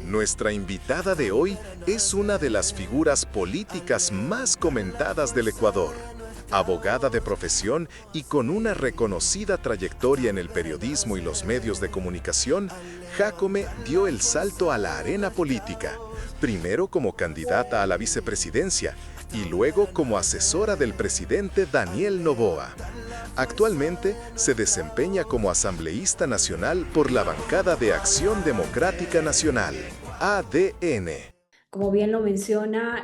Nuestra invitada de hoy es una de las figuras políticas más comentadas del Ecuador. Abogada de profesión y con una reconocida trayectoria en el periodismo y los medios de comunicación, Jácome dio el salto a la arena política, primero como candidata a la vicepresidencia y luego como asesora del presidente Daniel Noboa. Actualmente se desempeña como asambleísta nacional por la bancada de Acción Democrática Nacional, ADN. Como bien lo menciona,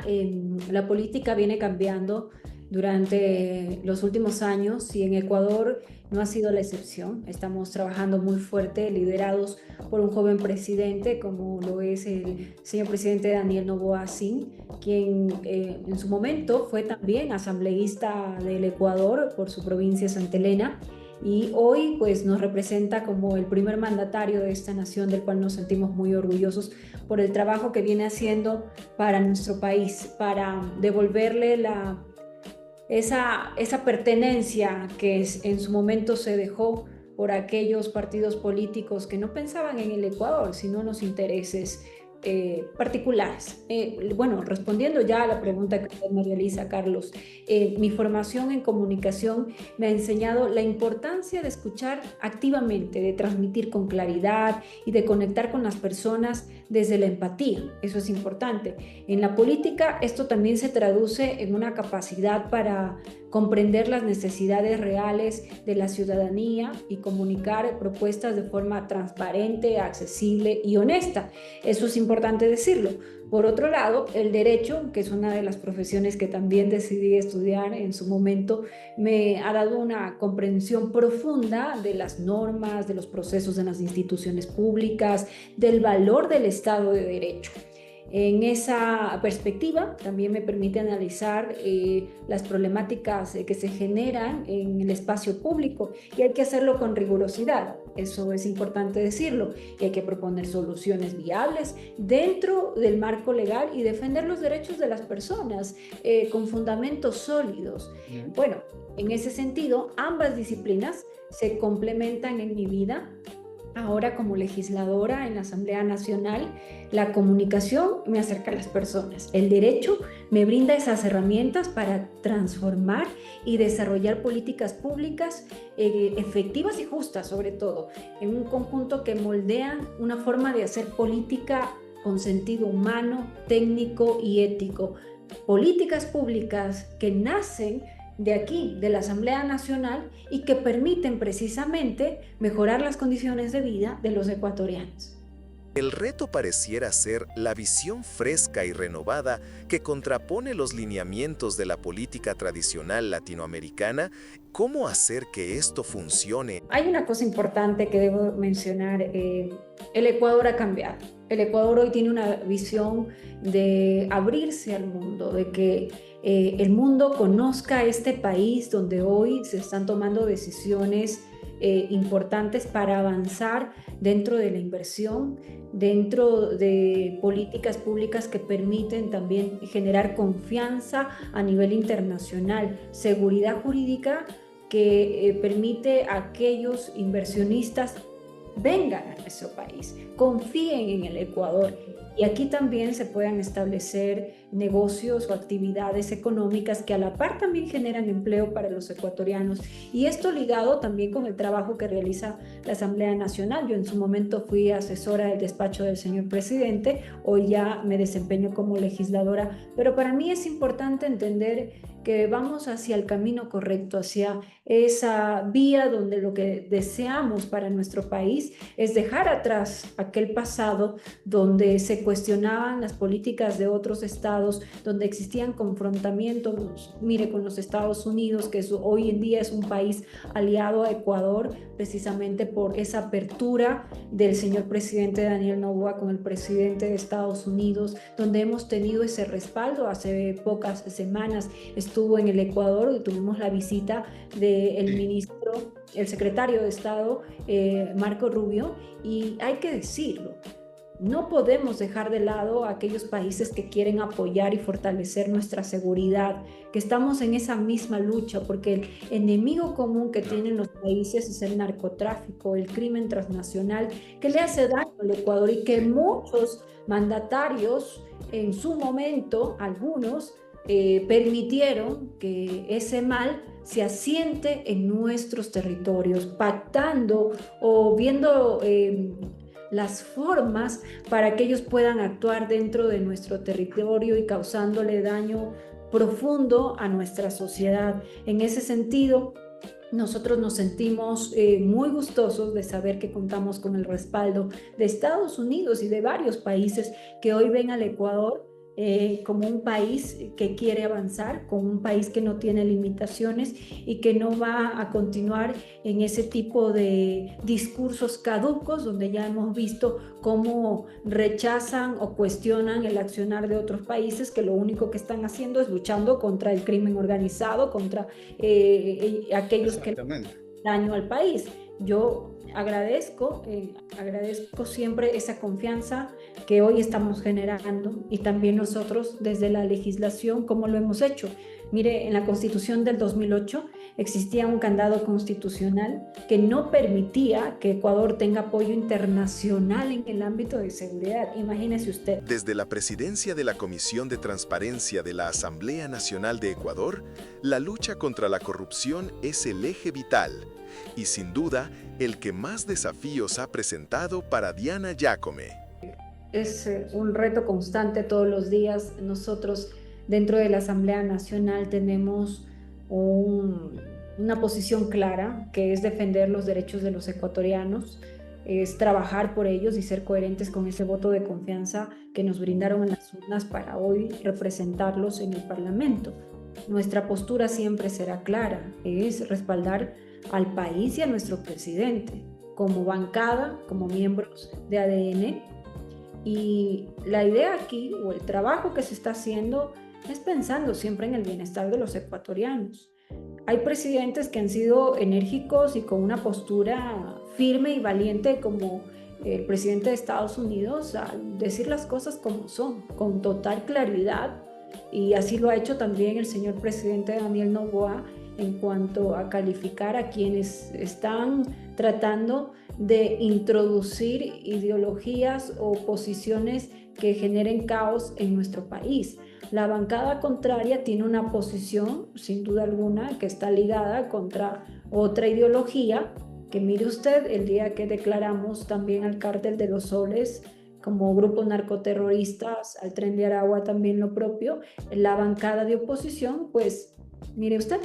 la política viene cambiando durante los últimos años y en Ecuador no ha sido la excepción. Estamos trabajando muy fuerte, liderados por un joven presidente como lo es el señor presidente Daniel Noboa Sin, quien en su momento fue también asambleísta del Ecuador por su provincia Santa Elena. Y hoy pues nos representa como el primer mandatario de esta nación, del cual nos sentimos muy orgullosos por el trabajo que viene haciendo para nuestro país, para devolverle esa pertenencia que en su momento se dejó por aquellos partidos políticos que no pensaban en el Ecuador, sino en los intereses particulares. Bueno, respondiendo ya a la pregunta que usted me realiza, Carlos, mi formación en comunicación me ha enseñado la importancia de escuchar activamente, de transmitir con claridad y de conectar con las personas desde la empatía. Eso es importante. En la política esto también se traduce en una capacidad para comprender las necesidades reales de la ciudadanía y comunicar propuestas de forma transparente, accesible y honesta. Eso es importante decirlo. Por otro lado, el derecho, que es una de las profesiones que también decidí estudiar en su momento, me ha dado una comprensión profunda de las normas, de los procesos en las instituciones públicas, del valor del Estado de Derecho. En esa perspectiva también me permite analizar las problemáticas que se generan en el espacio público y hay que hacerlo con rigurosidad, eso es importante decirlo, y hay que proponer soluciones viables dentro del marco legal y defender los derechos de las personas con fundamentos sólidos. Bueno, en ese sentido, ambas disciplinas se complementan en mi vida. Ahora como legisladora en la Asamblea Nacional, la comunicación me acerca a las personas. El derecho me brinda esas herramientas para transformar y desarrollar políticas públicas efectivas y justas, sobre todo, en un conjunto que moldean una forma de hacer política con sentido humano, técnico y ético. Políticas públicas que nacen de aquí, de la Asamblea Nacional, y que permiten precisamente mejorar las condiciones de vida de los ecuatorianos. El reto pareciera ser la visión fresca y renovada que contrapone los lineamientos de la política tradicional latinoamericana. ¿Cómo hacer que esto funcione? Hay una cosa importante que debo mencionar. El Ecuador ha cambiado. El Ecuador hoy tiene una visión de abrirse al mundo, de que el mundo conozca este país donde hoy se están tomando decisiones importantes para avanzar dentro de la inversión, dentro de políticas públicas que permiten también generar confianza a nivel internacional, seguridad jurídica que permite a aquellos inversionistas vengan a nuestro país, confíen en el Ecuador y aquí también se puedan establecer negocios o actividades económicas que a la par también generan empleo para los ecuatorianos. Y esto ligado también con el trabajo que realiza la Asamblea Nacional. Yo en su momento fui asesora del despacho del señor presidente, hoy ya me desempeño como legisladora, pero para mí es importante entender que vamos hacia el camino correcto, hacia esa vía donde lo que deseamos para nuestro país es dejar atrás aquel pasado donde se cuestionaban las políticas de otros estados, donde existían confrontamientos, mire, con los Estados Unidos, que hoy en día es un país aliado a Ecuador, precisamente por esa apertura del señor presidente Daniel Noboa con el presidente de Estados Unidos, donde hemos tenido ese respaldo. Hace pocas semanas estuvo en el Ecuador y tuvimos la visita del ministro, el secretario de Estado, Marco Rubio, y hay que decirlo, no podemos dejar de lado a aquellos países que quieren apoyar y fortalecer nuestra seguridad, que estamos en esa misma lucha, porque el enemigo común que tienen los países es el narcotráfico, el crimen transnacional, que le hace daño al Ecuador y que muchos mandatarios en su momento, algunos, permitieron que ese mal se asiente en nuestros territorios, pactando o viendo las formas para que ellos puedan actuar dentro de nuestro territorio y causándole daño profundo a nuestra sociedad. En ese sentido, nosotros nos sentimos muy gustosos de saber que contamos con el respaldo de Estados Unidos y de varios países que hoy ven al Ecuador como un país que quiere avanzar, como un país que no tiene limitaciones y que no va a continuar en ese tipo de discursos caducos donde ya hemos visto cómo rechazan o cuestionan el accionar de otros países que lo único que están haciendo es luchando contra el crimen organizado, contra aquellos que daño al país. Yo agradezco siempre esa confianza que hoy estamos generando y también nosotros desde la legislación, como lo hemos hecho. Mire, en la Constitución del 2008 existía un candado constitucional que no permitía que Ecuador tenga apoyo internacional en el ámbito de seguridad. Imagínese usted. Desde la presidencia de la Comisión de Transparencia de la Asamblea Nacional de Ecuador, la lucha contra la corrupción es el eje vital y sin duda el que más desafíos ha presentado para Diana Giacome. Es un reto constante todos los días. Nosotros dentro de la Asamblea Nacional tenemos una posición clara, que es defender los derechos de los ecuatorianos, es trabajar por ellos y ser coherentes con ese voto de confianza que nos brindaron en las urnas para hoy representarlos en el Parlamento. Nuestra postura siempre será clara, es respaldar al país y a nuestro presidente como bancada, como miembros de ADN. Y la idea aquí, o el trabajo que se está haciendo, es pensando siempre en el bienestar de los ecuatorianos. Hay presidentes que han sido enérgicos y con una postura firme y valiente, como el presidente de Estados Unidos, al decir las cosas como son, con total claridad, y así lo ha hecho también el señor presidente Daniel Noboa en cuanto a calificar a quienes están tratando de introducir ideologías o posiciones que generen caos en nuestro país. La bancada contraria tiene una posición, sin duda alguna, que está ligada contra otra ideología, que mire usted, el día que declaramos también al Cártel de los Soles como grupos narcoterroristas, al Tren de Aragua también lo propio, la bancada de oposición, pues mire usted,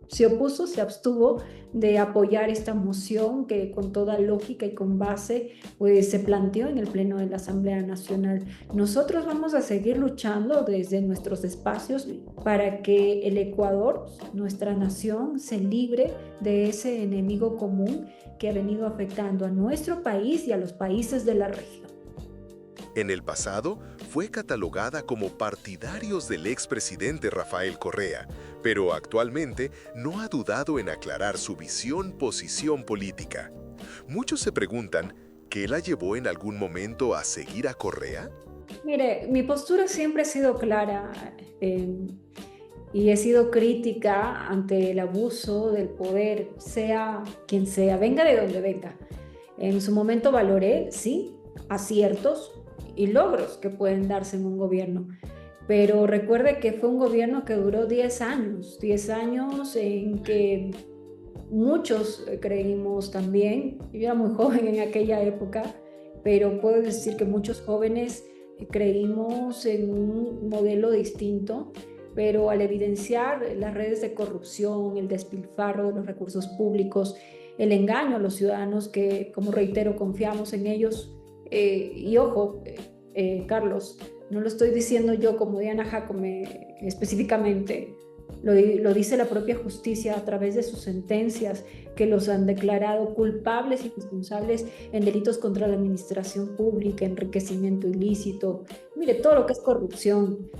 se opuso, se abstuvo de apoyar esta moción que con toda lógica y con base pues se planteó en el Pleno de la Asamblea Nacional. Nosotros vamos a seguir luchando desde nuestros espacios para que el Ecuador, nuestra nación, se libre de ese enemigo común que ha venido afectando a nuestro país y a los países de la región. En el pasado, fue catalogada como partidarios del expresidente Rafael Correa, pero actualmente no ha dudado en aclarar su posición política. Muchos se preguntan, ¿qué la llevó en algún momento a seguir a Correa? Mire, mi postura siempre ha sido clara y he sido crítica ante el abuso del poder, sea quien sea, venga de donde venga. En su momento valoré, sí, aciertos y logros que pueden darse en un gobierno. Pero recuerde que fue un gobierno que duró 10 años en que muchos creímos también, yo era muy joven en aquella época, pero puedo decir que muchos jóvenes creímos en un modelo distinto, pero al evidenciar las redes de corrupción, el despilfarro de los recursos públicos, el engaño a los ciudadanos que, como reitero, confiamos en ellos. Y ojo, Carlos, no lo estoy diciendo yo como Diana Giacome específicamente, lo dice la propia justicia a través de sus sentencias que los han declarado culpables y responsables en delitos contra la administración pública, enriquecimiento ilícito, mire, todo lo que es corrupción.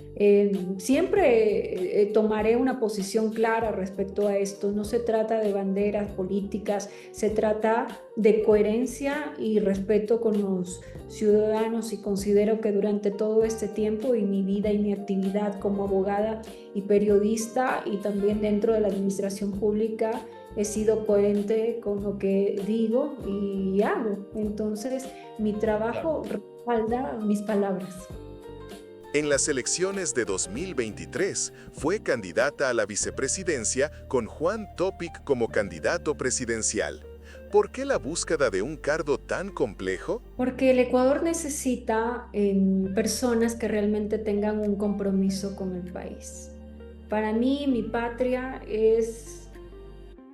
Siempre tomaré una posición clara respecto a esto. No se trata de banderas políticas, se trata de coherencia y respeto con los ciudadanos, y considero que durante todo este tiempo y mi vida y mi actividad como abogada y periodista, y también dentro de la administración pública, he sido coherente con lo que digo y hago. Entonces, mi Claro. trabajo respalda mis palabras. En las elecciones de 2023 fue candidata a la vicepresidencia con Juan Topic como candidato presidencial. ¿Por qué la búsqueda de un cargo tan complejo? Porque el Ecuador necesita personas que realmente tengan un compromiso con el país. Para mí, mi patria es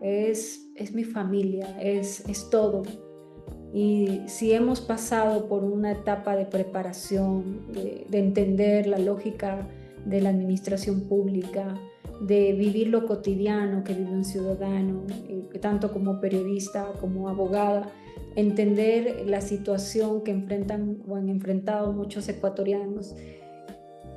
mi familia, es todo. Y si hemos pasado por una etapa de preparación, de entender la lógica de la administración pública, de vivir lo cotidiano que vive un ciudadano, tanto como periodista, como abogada, entender la situación que enfrentan o han enfrentado muchos ecuatorianos,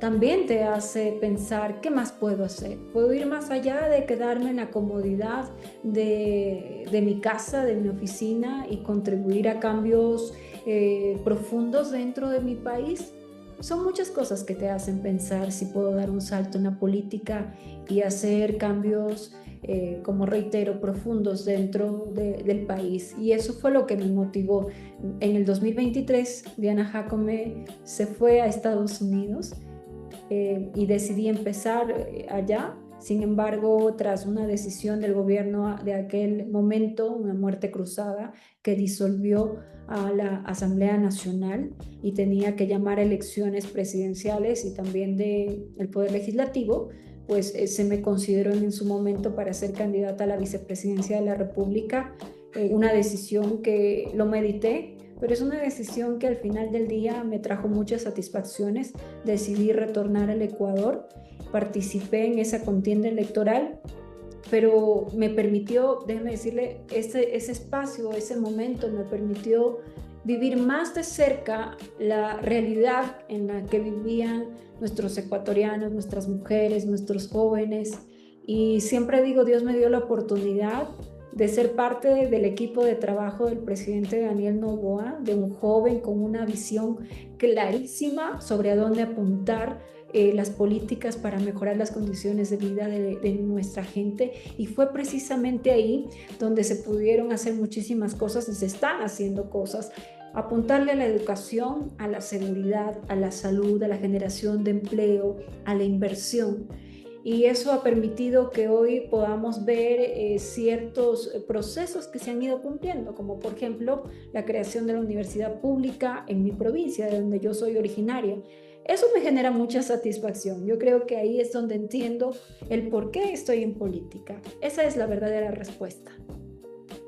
también te hace pensar, ¿qué más puedo hacer? ¿Puedo ir más allá de quedarme en la comodidad de mi casa, de mi oficina, y contribuir a cambios profundos dentro de mi país? Son muchas cosas que te hacen pensar si puedo dar un salto en la política y hacer cambios, como reitero, profundos dentro del país. Y eso fue lo que me motivó. En el 2023, Diana Jacome se fue a Estados Unidos, y decidí empezar allá. Sin embargo, tras una decisión del gobierno de aquel momento, una muerte cruzada que disolvió a la Asamblea Nacional y tenía que llamar a elecciones presidenciales y también del Poder Legislativo, pues se me consideró en su momento para ser candidata a la vicepresidencia de la República. Una decisión que lo medité, pero es una decisión que al final del día me trajo muchas satisfacciones. Decidí retornar al Ecuador, participé en esa contienda electoral, pero me permitió, déjeme decirle, ese espacio, ese momento me permitió vivir más de cerca la realidad en la que vivían nuestros ecuatorianos, nuestras mujeres, nuestros jóvenes. Y siempre digo, Dios me dio la oportunidad de ser parte del equipo de trabajo del presidente Daniel Noboa, de un joven con una visión clarísima sobre a dónde apuntar las políticas para mejorar las condiciones de vida de nuestra gente. Y fue precisamente ahí donde se pudieron hacer muchísimas cosas y se están haciendo cosas. Apuntarle a la educación, a la seguridad, a la salud, a la generación de empleo, a la inversión. Y eso ha permitido que hoy podamos ver ciertos procesos que se han ido cumpliendo, como por ejemplo la creación de la universidad pública en mi provincia, de donde yo soy originaria. Eso me genera mucha satisfacción. Yo creo que ahí es donde entiendo el por qué estoy en política. Esa es la verdadera respuesta.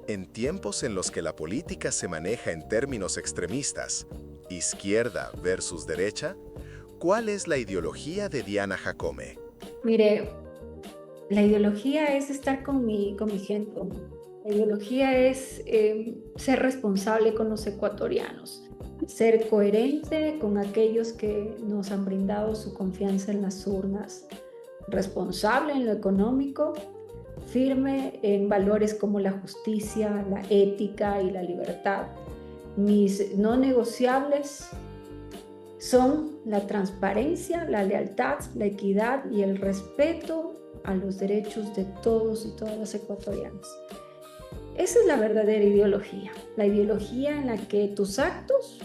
En tiempos en los que la política se maneja en términos extremistas, izquierda versus derecha, ¿cuál es la ideología de Diana Jacome? Mire, la ideología es estar con mi gente. La ideología es ser responsable con los ecuatorianos, ser coherente con aquellos que nos han brindado su confianza en las urnas, responsable en lo económico, firme en valores como la justicia, la ética y la libertad. Mis no negociables son la transparencia, la lealtad, la equidad y el respeto a los derechos de todos y todas los ecuatorianos. Esa es la verdadera ideología, la ideología en la que tus actos,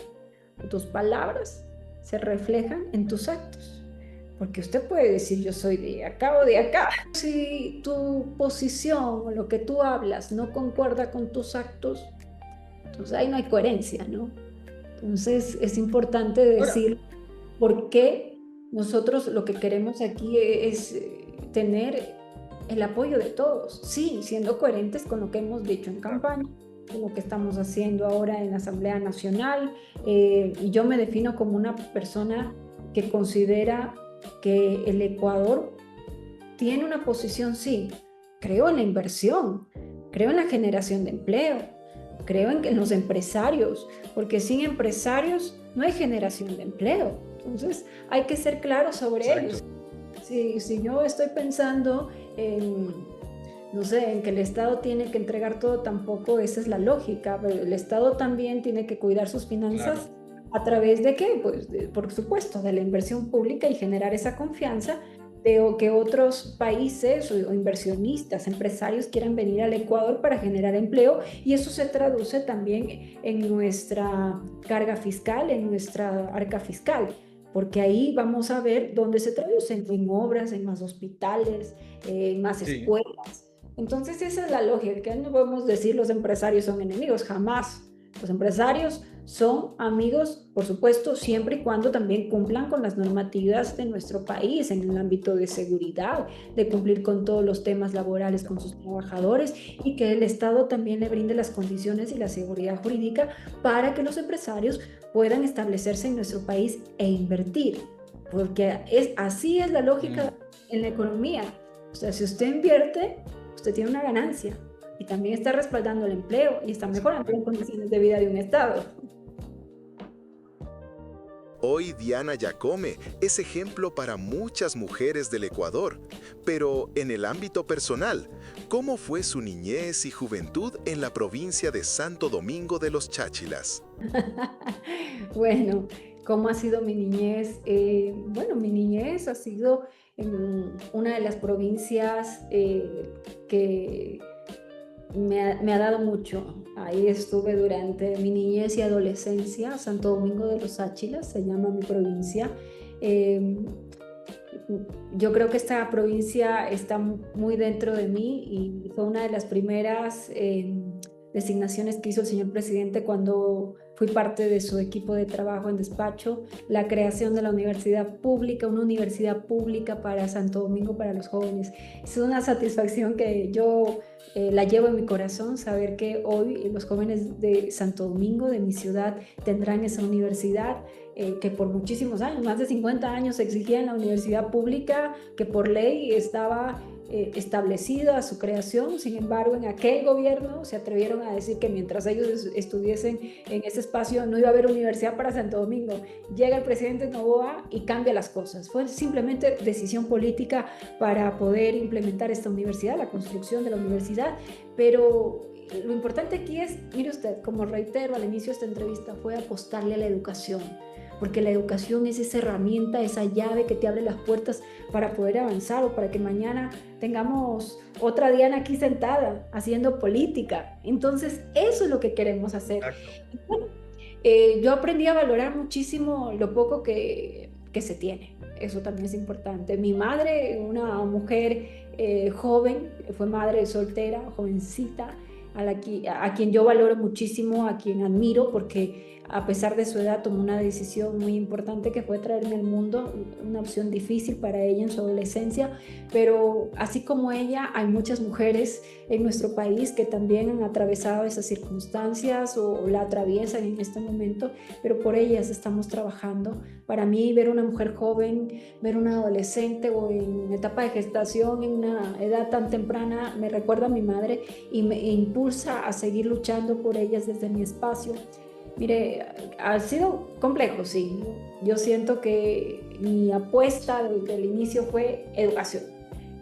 tus palabras, se reflejan en tus actos. Porque usted puede decir, yo soy de acá o de acá. Si tu posición o lo que tú hablas no concuerda con tus actos, entonces ahí no hay coherencia, ¿no? Entonces es importante Ahora, decir por qué nosotros lo que queremos aquí es tener el apoyo de todos, sí, siendo coherentes con lo que hemos dicho en campaña, con lo que estamos haciendo ahora en la Asamblea Nacional. Y yo me defino como una persona que considera que el Ecuador tiene una posición, sí, creo en la inversión, creo en la generación de empleo, creo en los empresarios, porque sin empresarios no hay generación de empleo. Entonces, hay que ser claros sobre ellos. Exacto. Si yo estoy pensando en, no sé, en que el Estado tiene que entregar todo, tampoco esa es la lógica. Pero el Estado también tiene que cuidar sus Claro. finanzas a través de qué, pues, por supuesto, de la inversión pública y generar esa confianza de que otros países o inversionistas, empresarios quieran venir al Ecuador para generar empleo y eso se traduce también en nuestra carga fiscal, en nuestra arca fiscal, porque ahí vamos a ver dónde se traducen en obras, en más hospitales, en más Sí. escuelas. Entonces esa es la lógica, que no podemos decir los empresarios son enemigos, jamás. Los empresarios son amigos, por supuesto, siempre y cuando también cumplan con las normativas de nuestro país en el ámbito de seguridad, de cumplir con todos los temas laborales con sus trabajadores y que el Estado también le brinde las condiciones y la seguridad jurídica para que los empresarios puedan establecerse en nuestro país e invertir, porque así es la Mm. lógica en la economía. O sea, si usted invierte, usted tiene una ganancia y también está respaldando el empleo y está mejorando las Exactamente. condiciones de vida de un Estado. Hoy Diana Yacome es ejemplo para muchas mujeres del Ecuador, pero en el ámbito personal, ¿cómo fue su niñez y juventud en la provincia de Santo Domingo de los Cháchilas? Bueno, ¿cómo ha sido mi niñez? Bueno, mi niñez ha sido en una de las provincias que me ha dado mucho. Ahí estuve durante mi niñez y adolescencia. Santo Domingo de los Áchilas se llama mi provincia. Eh, yo creo que esta provincia está muy dentro de mí y fue una de las primeras designaciones que hizo el señor presidente cuando fui parte de su equipo de trabajo en despacho, la creación de la universidad pública, una universidad pública para Santo Domingo, para los jóvenes. Es una satisfacción que yo la llevo en mi corazón, saber que hoy los jóvenes de Santo Domingo, de mi ciudad, tendrán esa universidad que por muchísimos años, más de 50 años, exigían la universidad pública, que por ley estaba establecida su creación. Sin embargo, en aquel gobierno se atrevieron a decir que mientras ellos estuviesen en ese espacio no iba a haber universidad para Santo Domingo. Llega el presidente Noboa y cambia las cosas. Fue simplemente decisión política para poder implementar esta universidad, la construcción de la universidad, pero lo importante aquí es, mire usted, como reitero al inicio de esta entrevista, fue apostarle a la educación, porque la educación es esa herramienta, esa llave que te abre las puertas para poder avanzar o para que mañana tengamos otra Diana aquí sentada haciendo política. Entonces, eso es lo que queremos hacer. Exacto. Bueno, yo aprendí a valorar muchísimo lo poco que se tiene. Eso también es importante. Mi madre, una mujer joven, fue madre soltera, jovencita, a quien yo valoro muchísimo, a quien admiro, porque a pesar de su edad tomó una decisión muy importante que fue traerme al mundo, una opción difícil para ella en su adolescencia, pero así como ella, hay muchas mujeres en nuestro país que también han atravesado esas circunstancias o la atraviesan en este momento, pero por ellas estamos trabajando. Para mí, ver una mujer joven, ver una adolescente o en etapa de gestación, en una edad tan temprana, me recuerda a mi madre y me impulsa a seguir luchando por ellas desde mi espacio. Mire, ha sido complejo, sí. Yo siento que mi apuesta desde el inicio fue educación.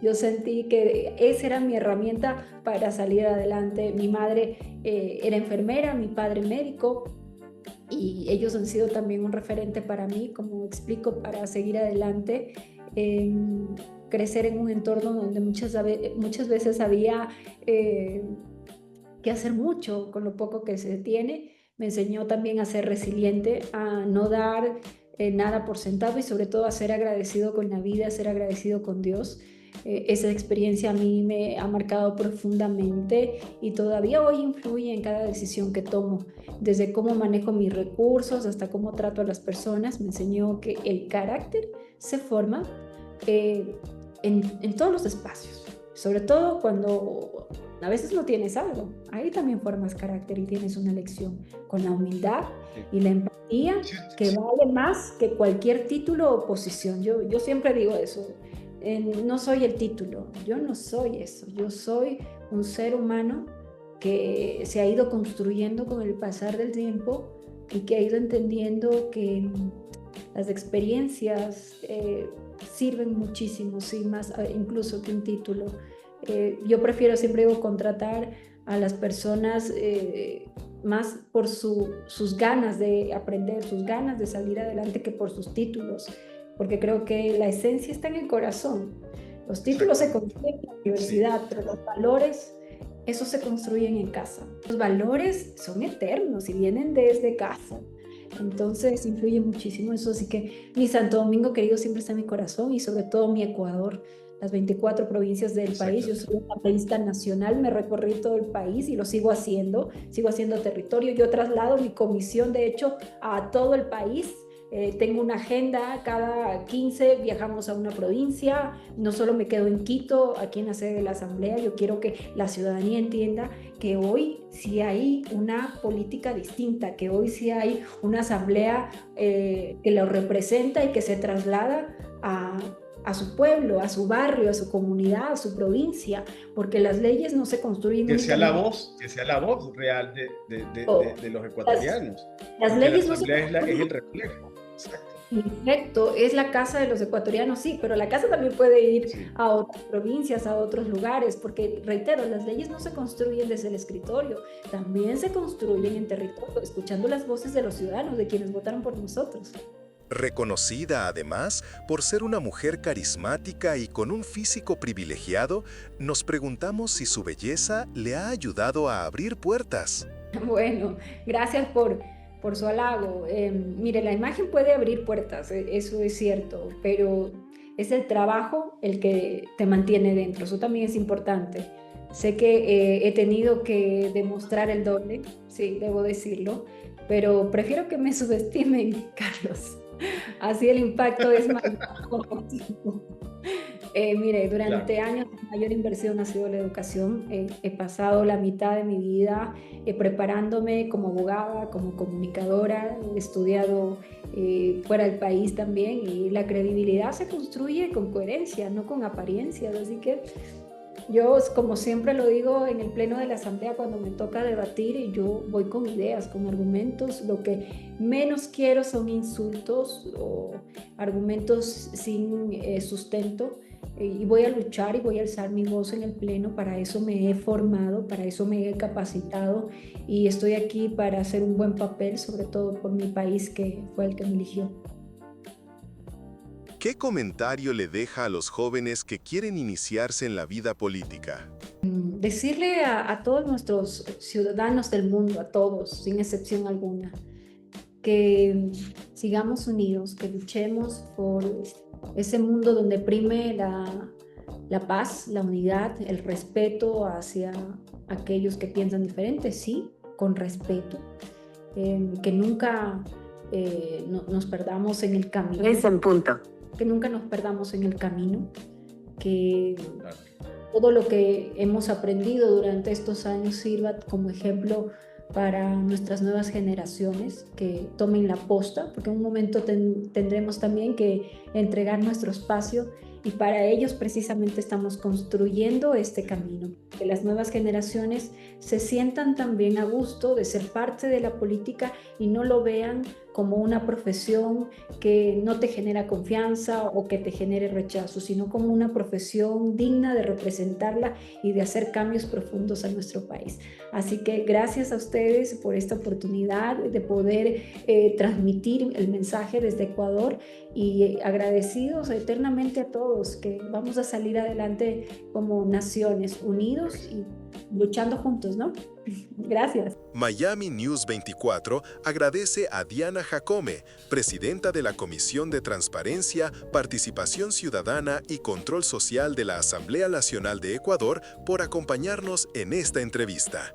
Yo sentí que esa era mi herramienta para salir adelante. Mi madre era enfermera, mi padre médico, y ellos han sido también un referente para mí, como explico, para seguir adelante, crecer en un entorno donde muchas veces había que hacer mucho con lo poco que se tiene. Me enseñó también a ser resiliente, a no dar nada por sentado y sobre todo a ser agradecido con la vida, a ser agradecido con Dios. Esa experiencia a mí me ha marcado profundamente y todavía hoy influye en cada decisión que tomo, desde cómo manejo mis recursos hasta cómo trato a las personas. Me enseñó que el carácter se forma eh, en todos los espacios, sobre todo cuando a veces no tienes algo, ahí también formas carácter y tienes una lección con la humildad Sí. y la empatía Sí, que vale más que cualquier título o posición. Yo siempre digo eso, no soy el título, yo no soy eso, yo soy un ser humano que se ha ido construyendo con el pasar del tiempo y que ha ido entendiendo que las experiencias sirven muchísimo, sí, más incluso que un título. Yo prefiero, siempre digo, contratar a las personas más por sus ganas de aprender, sus ganas de salir adelante que por sus títulos, porque creo que la esencia está en el corazón. Los títulos se construyen en la universidad, pero los valores, esos se construyen en casa. Los valores son eternos y vienen desde casa. Entonces influye muchísimo eso, así que mi Santo Domingo querido siempre está en mi corazón y sobre todo mi Ecuador, las 24 provincias del país. Yo soy una país nacional, me recorrí todo el país y lo sigo haciendo territorio. Yo traslado mi comisión, de hecho, a todo el país. Tengo una agenda, cada 15 viajamos a una provincia, no solo me quedo en Quito, aquí en la sede de la Asamblea. Yo quiero que la ciudadanía entienda que hoy sí hay una política distinta, que hoy sí hay una Asamblea que lo representa y que se traslada a su pueblo, a su barrio, a su comunidad, a su provincia, porque las leyes no se construyen. Que sea la voz real de los ecuatorianos. Las leyes la no se Asamblea es el reflejo. Exacto. Perfecto, es la casa de los ecuatorianos, sí, pero la casa también puede ir a otras provincias, a otros lugares, porque reitero, las leyes no se construyen desde el escritorio, también se construyen en territorio, escuchando las voces de los ciudadanos, de quienes votaron por nosotros. Reconocida además por ser una mujer carismática y con un físico privilegiado, nos preguntamos si su belleza le ha ayudado a abrir puertas. Bueno, gracias por su halago. Mire, la imagen puede abrir puertas, eso es cierto, pero es el trabajo el que te mantiene dentro, eso también es importante. Sé que he tenido que demostrar el doble, sí, debo decirlo, pero prefiero que me subestimen, Carlos. Así el impacto es mayor. Mire, durante años la mayor inversión ha sido la educación. He pasado la mitad de mi vida preparándome como abogada, como comunicadora, he estudiado fuera del país también, y la credibilidad se construye con coherencia, no con apariencias. Así que yo, como siempre lo digo en el pleno de la Asamblea, cuando me toca debatir, yo voy con ideas, con argumentos. Lo que menos quiero son insultos o argumentos sin sustento. Y voy a luchar y voy a alzar mi voz en el pleno. Para eso me he formado, para eso me he capacitado y estoy aquí para hacer un buen papel, sobre todo por mi país, que fue el que me eligió. ¿Qué comentario le deja a los jóvenes que quieren iniciarse en la vida política? Decirle a todos nuestros ciudadanos del mundo, a todos, sin excepción alguna, que sigamos unidos, que luchemos por ese mundo donde prime la paz, la unidad, el respeto hacia aquellos que piensan diferente, sí, con respeto, que nunca nos perdamos en el camino. Es en punto. Que nunca nos perdamos en el camino, que todo lo que hemos aprendido durante estos años sirva como ejemplo para nuestras nuevas generaciones, que tomen la posta, porque en un momento tendremos también que entregar nuestro espacio, y para ellos precisamente estamos construyendo este camino, que las nuevas generaciones se sientan también a gusto de ser parte de la política y no lo vean como una profesión que no te genera confianza o que te genere rechazo, sino como una profesión digna de representarla y de hacer cambios profundos a nuestro país. Así que gracias a ustedes por esta oportunidad de poder transmitir el mensaje desde Ecuador, y agradecidos eternamente a todos, que vamos a salir adelante como naciones, unidos y luchando juntos, ¿no? Gracias. Miami News 24 agradece a Diana Jacome, presidenta de la Comisión de Transparencia, Participación Ciudadana y Control Social de la Asamblea Nacional de Ecuador, por acompañarnos en esta entrevista.